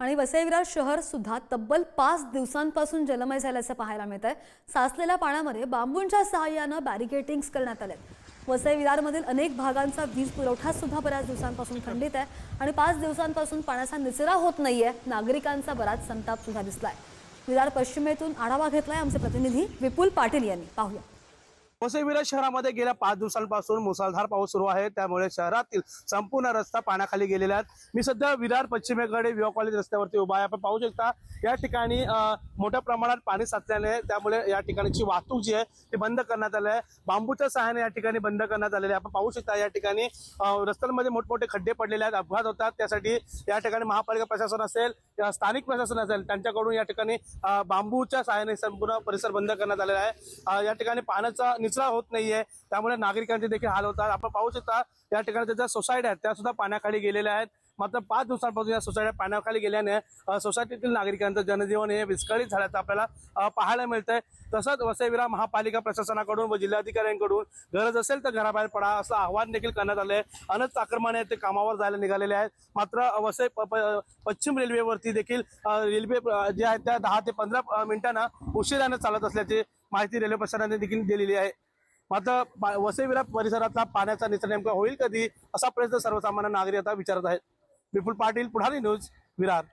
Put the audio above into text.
आणि वसई विरार शहर सुद्धा तब्बल 5 दिवसांपासून जलमय झाल्याचं पाहायला मिळतंय। साचलेल्या पाण्यामध्ये बांबूंच्या सहाय्याने बॅरिकेटिंग्स करण्यात आले। वसई विरारमधील अनेक भागांचा वीज पुरवठा सुद्धा बऱ्याच दिवसांपासून खंडित आहे आणि 5 दिवसांपासून पाण्याचा निचरा होत नाहीये। नागरिकांचा बराच संताप सुद्धा दिसलाय। विरार पश्चिमेतून आढावा घेतलाय आमचे प्रतिनिधी विपुल पाटील यांनी। पाहूया। वसई विरार शहरामध्ये गेल्या 5 दिवसांपासून मुसळधार पाऊस सुरू आहे, त्यामुळे शहरातील संपूर्ण रस्ता पाण्याखाली गेलेला आहे। मी सध्या विरार पश्चिमेकडे विवा कॉलेज रस्त्यावरती उभा आहे। आपण पाहू शकता या ठिकाणी मोठ्या प्रमाणात पाणी साचल्याने त्यामुळे या ठिकाणची वाहतूक जी आहे ती बंद करण्यात आली आहे। बांबूच्या सहाय्याने या ठिकाणी बंद करण्यात आलेले आहे। आपण पाहू शकता या ठिकाणी रस्त्यांमध्ये मोठमोठे खड्डे पडलेले आहेत, अपघात होतात। त्यासाठी या ठिकाणी महापालिका प्रशासन असेल किंवा स्थानिक प्रशासन असेल त्यांच्याकडून या ठिकाणी बांबूच्या सहाय्याने संपूर्ण परिसर बंद करण्यात आलेला आहे। या ठिकाणी पाण्याचा निचरा होत नाहीये, त्यामुळे नागरिकांचे देखील हाल होतात। आपण पाहू शकता या ठिकाणी ज्या सोसायट्या आहेत त्या सुद्धा पाण्याखाली गेलेल्या आहेत। मात्र 5 दिवसांपासून या सोसायट्या पाण्याखाली गेल्याने सोसायटीतील नागरिकांचं जनजीवन हे विस्कळीत झाल्याचं आपल्याला पाहायला मिळतंय। तसंच वसई विरार महापालिका प्रशासनाकडून व जिल्हाधिकाऱ्यांकडून गरज असेल तर घराबाहेर पडा असं आवाहन देखील करण्यात आलंय। अनेक चाकरमाने ते कामावर जायला निघालेले आहेत। मात्र वसई पश्चिम रेल्वेवरती देखील रेल्वे जे आहेत त्या 10 ते 15 मिनिटांना उशिराने चालत असल्याची माहिती रेल्वे प्रशासनाने देखील दिलेली आहे। मात्र वसई विरार परिसरातला पाण्याचा निचरा नेमका होईल कधी असा प्रश्न सर्वसामान्य नागरिक आता विचारत आहेत। विपुल पाटील, पुढारी न्यूज, विरार।